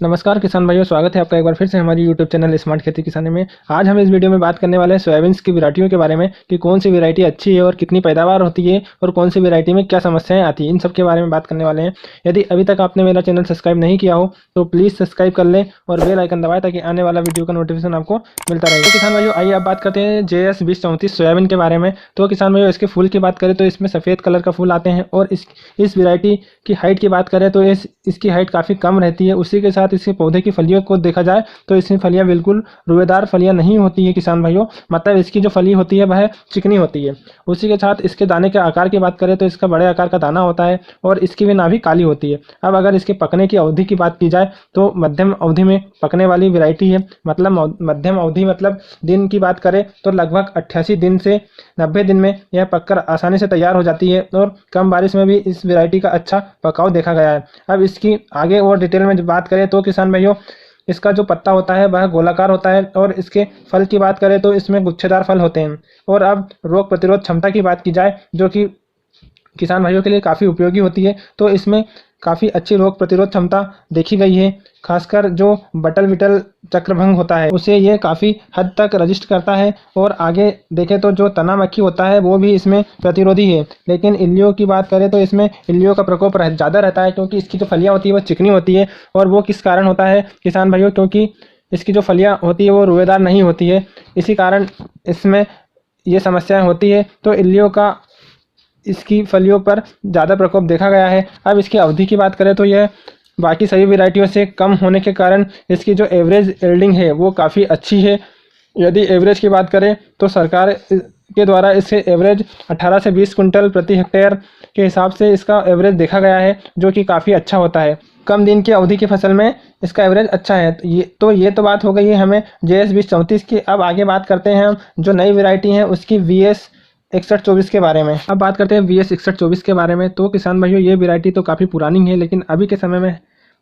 नमस्कार किसान भाइयों, स्वागत है आपका एक बार फिर से हमारी यूट्यूब चैनल स्मार्ट खेती किसानी में। आज हम इस वीडियो में बात करने वाले हैं सोयाबीन की वैरायटियों के बारे में कि कौन सी वैरायटी अच्छी है और कितनी पैदावार होती है और कौन सी वैरायटी में क्या समस्याएं आती हैं, इन सब के बारे में बात करने वाले हैं। यदि अभी तक आपने मेरा चैनल सब्सक्राइब नहीं किया हो तो प्लीज़ सब्सक्राइब कर लें और बेल आइकन दबाएं ताकि आने वाला वीडियो का नोटिफिकेशन आपको मिलता रहेगा। तो किसान भाइयों, आइए अब बात करते हैं JS 2034 सोयाबीन के बारे में। तो किसान भाइयों, इसके फूल की बात करें तो इसमें सफ़ेद कलर का फूल आते हैं और इस वैरायटी की हाइट की बात करें तो इसकी हाइट काफ़ी कम रहती है। उसी के साथ इसके पौधे की फलियों को देखा जाए तो इसमें फलियां बिल्कुल रुएदार फलियां नहीं होती है किसान भाइयों, मतलब इसकी जो फली होती है वह चिकनी होती है। उसी के साथ इसके दाने के आकार की बात करें तो इसका बड़े आकार का दाना होता है और इसकी भी नाभि काली होती है। अब अगर इसके पकने की अवधि की बात की जाए तो मध्यम अवधि में पकने वाली वैरायटी है। मतलब मध्यम अवधि मतलब दिन की बात करें तो लगभग 88 दिन से 90 दिन में यह पककर आसानी से तैयार हो जाती है और कम बारिश में भी इस वैरायटी का अच्छा पकाव देखा गया है। अब इसकी आगे और डिटेल में बात करें तो किसान भाइयों, इसका जो पत्ता होता है वह गोलाकार होता है और इसके फल की बात करें तो इसमें गुच्छेदार फल होते हैं। और अब रोग प्रतिरोध क्षमता की बात की जाए जो कि किसान भाइयों के लिए काफ़ी उपयोगी होती है, तो इसमें काफ़ी अच्छी रोग प्रतिरोध क्षमता देखी गई है। खासकर जो बटल विटल चक्रभंग होता है उसे ये काफ़ी हद तक रजिस्ट करता है। और आगे देखें तो जो तना मक्खी होता है वो भी इसमें प्रतिरोधी है। लेकिन इल्लियों की बात करें तो इसमें इल्लियों का प्रकोप ज़्यादा रहता है क्योंकि इसकी जो फलियाँ होती है वो चिकनी होती है। और वो किस कारण होता है किसान भाइयों, क्योंकि इसकी जो फलियाँ होती है वो रुएदार नहीं होती है, इसी कारण इसमें ये समस्याएँ होती है। तो इल्लियों का इसकी फलियों पर ज़्यादा प्रकोप देखा गया है। अब इसकी अवधि की बात करें तो यह बाकी सभी वैरायटियों से कम होने के कारण इसकी जो एवरेज यील्डिंग है वो काफ़ी अच्छी है। यदि एवरेज की बात करें तो सरकार के द्वारा इसे एवरेज 18 से 20 कुंटल प्रति हेक्टेयर के हिसाब से इसका एवरेज देखा गया है, जो कि काफ़ी अच्छा होता है। कम दिन की अवधि की फसल में इसका एवरेज अच्छा है। ये तो बात हो गई है हमें JS 2034 की। अब आगे बात करते हैं हम जो नई वैरायटी है उसकी VS 6124 के बारे में। अब बात करते हैं VS 6124 के बारे में। तो किसान भाइयों, ये वैरायटी तो काफ़ी पुरानी है लेकिन अभी के समय में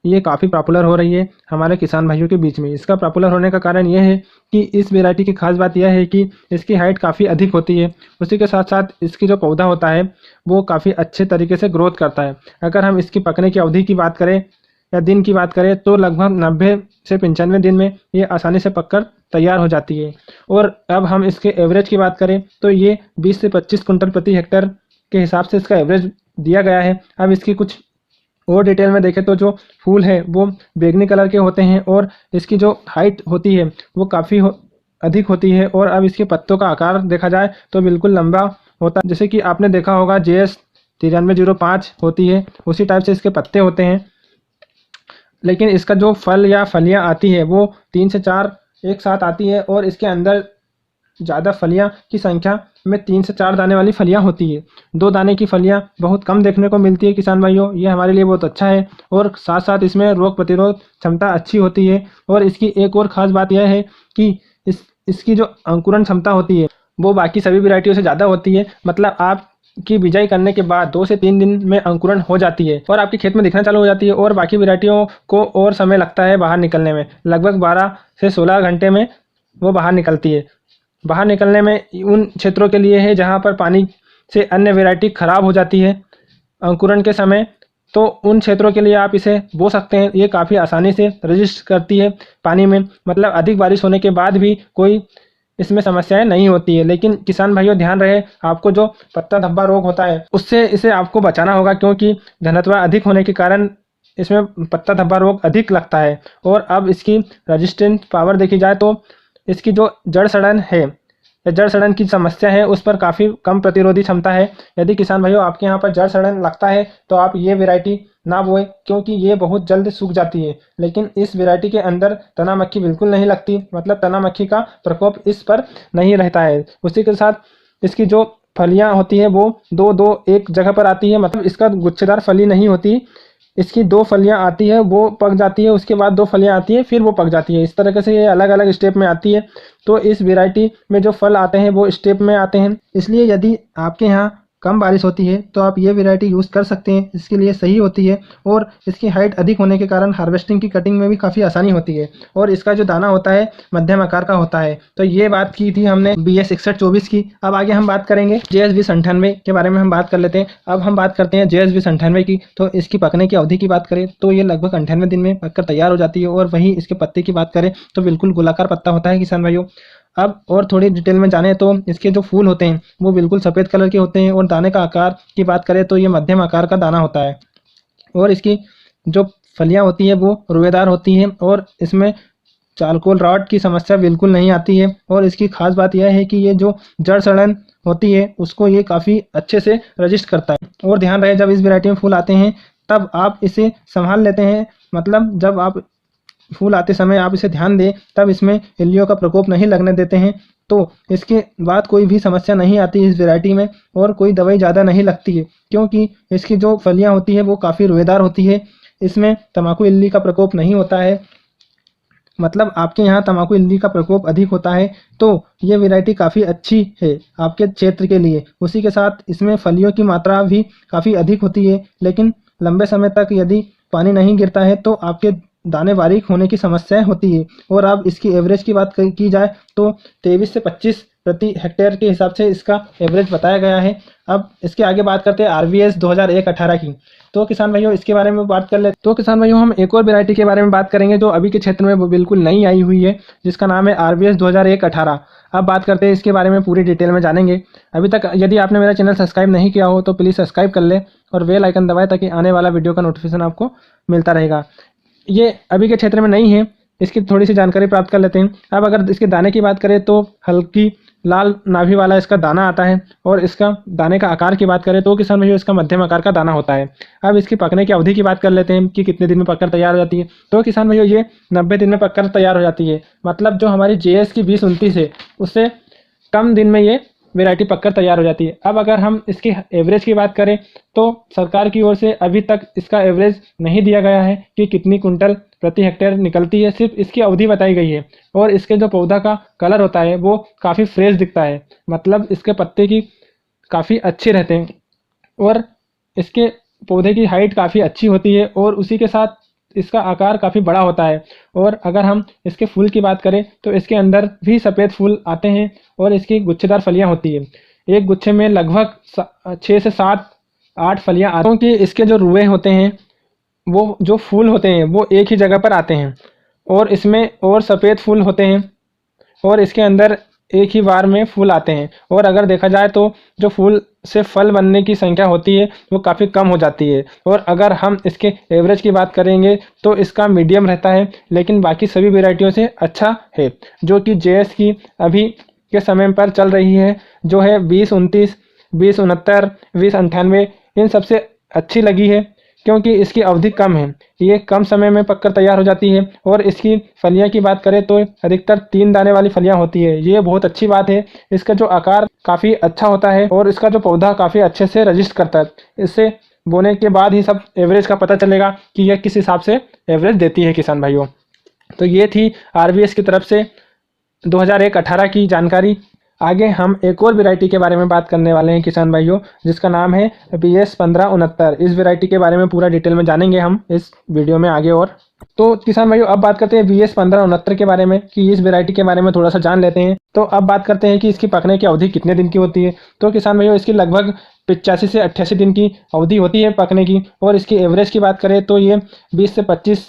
ये काफ़ी पॉपुलर हो रही है हमारे किसान भाइयों के बीच में। इसका पॉपुलर होने का कारण यह है कि इस वैरायटी की खास बात यह है कि इसकी हाइट काफ़ी अधिक होती है। उसी के साथ साथ इसकी जो पौधा होता है वो काफ़ी अच्छे तरीके से ग्रोथ करता है। अगर हम इसकी पकने की अवधि की बात करें या दिन की बात करें तो लगभग 90 से 95 दिन में ये आसानी से पककर तैयार हो जाती है। और अब हम इसके एवरेज की बात करें तो ये 20 से 25 कुंटल प्रति हेक्टेयर के हिसाब से इसका एवरेज दिया गया है। अब इसकी कुछ और डिटेल में देखें तो जो फूल है वो बैंगनी कलर के होते हैं और इसकी जो हाइट होती है वो काफ़ी अधिक होती है। और अब इसके पत्तों का आकार देखा जाए तो बिल्कुल लंबा होता है, जैसे कि आपने देखा होगा JS 9305 होती है उसी टाइप से इसके पत्ते होते हैं। लेकिन इसका जो फल या फलियां आती है वो 3 से 4 एक साथ आती है और इसके अंदर ज़्यादा फलियां की संख्या में 3 से 4 दाने वाली फलियां होती है। 2 दाने की फलियां बहुत कम देखने को मिलती है किसान भाइयों, ये हमारे लिए बहुत अच्छा है। और साथ साथ इसमें रोग प्रतिरोध क्षमता अच्छी होती है। और इसकी एक और ख़ास बात यह है कि इसकी जो अंकुरण क्षमता होती है वो बाकी सभी वैरायटियों से ज़्यादा होती है। मतलब आप की बिजाई करने के बाद 2 से 3 दिन में अंकुरण हो जाती है और आपके खेत में दिखना चालू हो जाती है। और बाकी वैरायटियों को और समय लगता है बाहर निकलने में, लगभग 12 से 16 घंटे में वो बाहर निकलती है। बाहर निकलने में उन क्षेत्रों के लिए है जहाँ पर पानी से अन्य वैरायटी खराब हो जाती है अंकुरण के समय, तो उन क्षेत्रों के लिए आप इसे बो सकते हैं। ये काफ़ी आसानी से रजिस्ट करती है पानी में, मतलब अधिक बारिश होने के बाद भी कोई इसमें समस्याएं नहीं होती है। लेकिन किसान भाइयों ध्यान रहे, आपको जो पत्ता धब्बा रोग होता है उससे इसे आपको बचाना होगा, क्योंकि घनत्व अधिक होने के कारण इसमें पत्ता धब्बा रोग अधिक लगता है। और अब इसकी रेजिस्टेंस पावर देखी जाए तो इसकी जो जड़ सड़न है या जड़ सड़न की समस्या है उस पर काफ़ी कम प्रतिरोधी क्षमता है। यदि किसान भाइयों आपके यहाँ पर जड़ सड़न लगता है तो आप ये वैरायटी ना बोए, क्योंकि ये बहुत जल्द सूख जाती है। लेकिन इस वैरायटी के अंदर तना मक्खी बिल्कुल नहीं लगती, मतलब तना मक्खी का प्रकोप इस पर नहीं रहता है। उसी के साथ इसकी जो फलियाँ होती हैं वो दो एक जगह पर आती है, मतलब इसका गुच्छेदार फली नहीं होती। इसकी 2 फलियाँ आती है वो पक जाती है, उसके बाद 2 फलियाँ आती है फिर वो पक जाती है। इस तरीके से ये अलग अलग स्टेप में आती है। तो इस वैरायटी में जो फल आते हैं वो स्टेप में आते हैं। इसलिए यदि आपके यहाँ कम बारिश होती है तो आप ये वैरायटी यूज़ कर सकते हैं, इसके लिए सही होती है। और इसकी हाइट अधिक होने के कारण हार्वेस्टिंग की कटिंग में भी काफ़ी आसानी होती है और इसका जो दाना होता है मध्यम आकार का होता है। तो ये बात की थी हमने BS 6124 की। अब आगे हम बात करेंगे JS 2098 के बारे में हम बात कर लेते हैं। अब हम बात करते हैं JS 2098 की। तो इसकी पकने की अवधि की बात करें तो ये लगभग 98 दिन में पककर तैयार हो जाती है। और वहीं इसके पत्ते की बात करें तो बिल्कुल गोलाकार पत्ता होता है किसान भाइयों। अब और थोड़ी डिटेल में जाने तो इसके जो फूल होते हैं वो बिल्कुल सफ़ेद कलर के होते हैं और दाने का आकार की बात करें तो ये मध्यम आकार का दाना होता है और इसकी जो फलियां होती है वो रुएदार होती हैं और इसमें चारकोल रॉट की समस्या बिल्कुल नहीं आती है। और इसकी खास बात यह है कि ये जो जड़ सड़न होती है उसको ये काफ़ी अच्छे से रजिस्ट करता है। और ध्यान रहे जब इस वैरायटी में फूल आते हैं तब आप इसे संभाल लेते हैं, मतलब जब आप फूल आते समय आप इसे ध्यान दें तब इसमें इल्लियों का प्रकोप नहीं लगने देते हैं। तो इसके बाद कोई भी समस्या नहीं आती इस वैरायटी में और कोई दवाई ज़्यादा नहीं लगती है क्योंकि इसकी जो फलियां होती है वो काफ़ी रुएदार होती है। इसमें तम्बाकू इल्ली का प्रकोप नहीं होता है, मतलब आपके यहाँ तम्बाकू इल्ली का प्रकोप अधिक होता है तो ये वैरायटी काफ़ी अच्छी है आपके क्षेत्र के लिए। उसी के साथ इसमें फलियों की मात्रा भी काफ़ी अधिक होती है, लेकिन लंबे समय तक यदि पानी नहीं गिरता है तो आपके दाने बारीक होने की समस्याएं होती है। और अब इसकी एवरेज की बात की जाए तो 23 से 25 प्रति हेक्टेयर के हिसाब से इसका एवरेज बताया गया है। अब इसके आगे बात करते हैं RVS 2001-18 की। तो किसान भाइयों इसके बारे में बात कर ले तो किसान भाइयों हम एक और वैरायटी के बारे में बात करेंगे जो अभी के क्षेत्र में वो बिल्कुल नई आई हुई है, जिसका नाम है RVS 2001-18। अब बात करते हैं इसके बारे में, पूरी डिटेल में जानेंगे। अभी तक यदि आपने मेरा चैनल सब्सक्राइब नहीं किया हो तो प्लीज़ सब्सक्राइब कर ले और बेल आइकन दबाएं ताकि आने वाला वीडियो का नोटिफिकेशन आपको मिलता रहेगा। ये अभी के क्षेत्र में नहीं है, इसकी थोड़ी सी जानकारी प्राप्त कर लेते हैं। अब अगर इसके दाने की बात करें तो हल्की लाल नाभि वाला इसका दाना आता है और इसका दाने का आकार की बात करें तो किसान भाइयों इसका मध्यम आकार का दाना होता है। अब इसकी पकने की अवधि की बात कर लेते हैं कि कितने दिन में पककर तैयार हो जाती है। तो किसान भाइयों ये 90 दिन में पककर तैयार हो जाती है, मतलब जो हमारी JS की 2029 है उससे कम दिन में ये वैरायटी पककर तैयार हो जाती है। अब अगर हम इसकी एवरेज की बात करें तो सरकार की ओर से अभी तक इसका एवरेज नहीं दिया गया है कि कितनी कुंटल प्रति हेक्टेयर निकलती है, सिर्फ इसकी अवधि बताई गई है। और इसके जो पौधा का कलर होता है वो काफ़ी फ्रेश दिखता है, मतलब इसके पत्ते की काफ़ी अच्छे रहते हैं और इसके पौधे की हाइट काफ़ी अच्छी होती है और उसी के साथ इसका आकार काफ़ी बड़ा होता है। और अगर हम इसके फूल की बात करें तो इसके अंदर भी सफ़ेद फूल आते हैं और इसकी गुच्छेदार फलियां होती है। एक गुच्छे में लगभग 6 से 7-8 फलियां आती हैं, क्योंकि इसके जो रुए होते हैं वो जो फूल होते हैं वो एक ही जगह पर आते हैं और इसमें और सफ़ेद फूल होते हैं और इसके अंदर एक ही बार में फूल आते हैं। और अगर देखा जाए तो जो फूल से फल बनने की संख्या होती है वो काफ़ी कम हो जाती है। और अगर हम इसके एवरेज की बात करेंगे तो इसका मीडियम रहता है, लेकिन बाकी सभी वेराइटियों से अच्छा है, जो कि JS की अभी के समय पर चल रही है, जो है 2029, 2069, 2098 इन सबसे अच्छी लगी है क्योंकि इसकी अवधि कम है, ये कम समय में पककर तैयार हो जाती है। और इसकी फलियां की बात करें तो अधिकतर 3 दाने वाली फलियां होती है, ये बहुत अच्छी बात है। इसका जो आकार काफ़ी अच्छा होता है और इसका जो पौधा काफ़ी अच्छे से रजिस्ट करता है। इससे बोने के बाद ही सब एवरेज का पता चलेगा कि यह किस हिसाब से एवरेज देती है किसान भाइयों। तो ये थी RVS की तरफ से 2001-18 की जानकारी। आगे हम एक और वैरायटी के बारे में बात करने वाले हैं किसान भाइयों, जिसका नाम है BS 1569। इस वैरायटी के बारे में पूरा डिटेल में जानेंगे हम इस वीडियो में आगे। और तो किसान भाइयों अब बात करते हैं BS 1569 के बारे में कि इस वैरायटी के बारे में थोड़ा सा जान लेते हैं। तो अब बात करते हैं कि इसकी पकने की अवधि कितने दिन की होती है। तो किसान भाइयों इसकी लगभग 85 से 88 दिन की अवधि होती है पकने की। और इसकी एवरेज की बात करें तो ये 20 से 25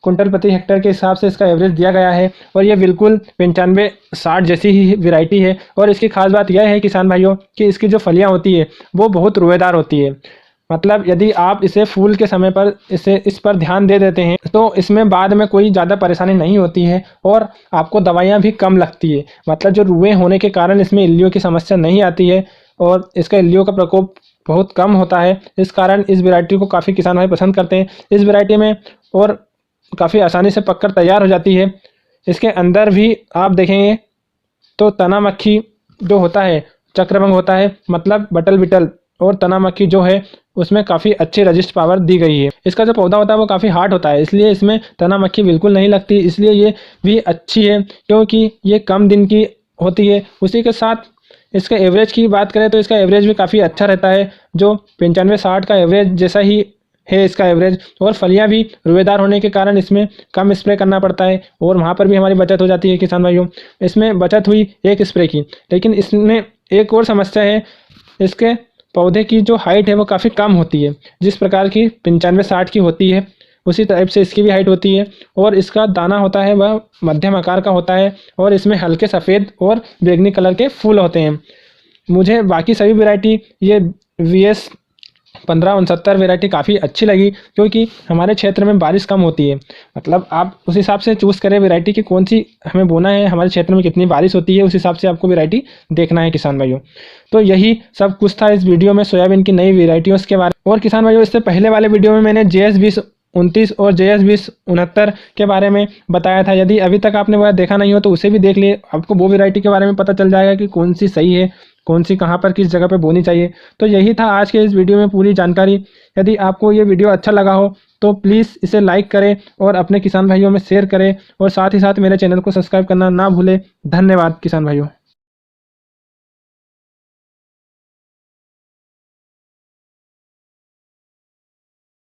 कुंटल प्रति हेक्टेयर के हिसाब से इसका एवरेज दिया गया है। और ये बिल्कुल 95-60 जैसी ही वैरायटी है। और इसकी खास बात यह है किसान भाइयों कि इसकी जो फलियां होती है वो बहुत रुएदार होती है, मतलब यदि आप इसे फूल के समय पर इस पर ध्यान दे देते हैं तो इसमें बाद में कोई ज़्यादा परेशानी नहीं होती है और आपको दवाइयाँ भी कम लगती है, मतलब जो रुए होने के कारण इसमें इल्लियों की समस्या नहीं आती है और इसका इल्लियों का प्रकोप बहुत कम होता है। इस कारण इस वैरायटी को काफ़ी किसान भाई पसंद करते हैं। इस वैरायटी में और काफ़ी आसानी से पककर तैयार हो जाती है। इसके अंदर भी आप देखेंगे तो तना मक्खी जो होता है चक्रभंग होता है, मतलब बटल बिटल और तना मक्खी जो है उसमें काफ़ी अच्छी रजिस्ट पावर दी गई है। इसका जो पौधा होता है वो काफ़ी हार्ड होता है, इसलिए इसमें तना मक्खी बिल्कुल नहीं लगती, इसलिए ये भी अच्छी है क्योंकि ये कम दिन की होती है। उसी के साथ इसके एवरेज की बात करें तो इसका एवरेज भी काफ़ी अच्छा रहता है, जो 95-60 का एवरेज जैसा ही है इसका एवरेज। और फलियां भी रुएदार होने के कारण इसमें कम स्प्रे करना पड़ता है और वहाँ पर भी हमारी बचत हो जाती है किसान भाइयों। इसमें बचत हुई एक स्प्रे की, लेकिन इसमें एक और समस्या है, इसके पौधे की जो हाइट है वो काफ़ी कम होती है। जिस प्रकार की 95-60 की होती है उसी टाइप से इसकी भी हाइट होती है, और इसका दाना होता है वह मध्यम आकार का होता है, और इसमें हल्के सफ़ेद और बैंगनी कलर के फूल होते हैं। मुझे बाकी सभी वैरायटी ये VS 1569 वैरायटी काफ़ी अच्छी लगी, क्योंकि हमारे क्षेत्र में बारिश कम होती है। मतलब आप उस हिसाब से चूज़ करें वैरायटी की कौन सी हमें बोना है, हमारे क्षेत्र में कितनी बारिश होती है, उस हिसाब से आपको वैरायटी देखना है किसान भाइयों। तो यही सब कुछ था इस वीडियो में सोयाबीन की नई वैरायटियों के बारे में। और किसान भाइयों, इससे पहले वाले वीडियो में मैंने JS 2029 और JS 2069 के बारे में बताया था। यदि अभी तक आपने वह देखा नहीं हो तो उसे भी देख लिए, आपको वो वैरायटी के बारे में पता चल जाएगा कि कौन सी सही है, कौन सी कहाँ पर किस जगह पे बोनी चाहिए। तो यही था आज के इस वीडियो में पूरी जानकारी। यदि आपको ये वीडियो अच्छा लगा हो तो प्लीज़ इसे लाइक करें और अपने किसान भाइयों में शेयर करें, और साथ ही साथ मेरे चैनल को सब्सक्राइब करना ना भूलें। धन्यवाद किसान भाइयों।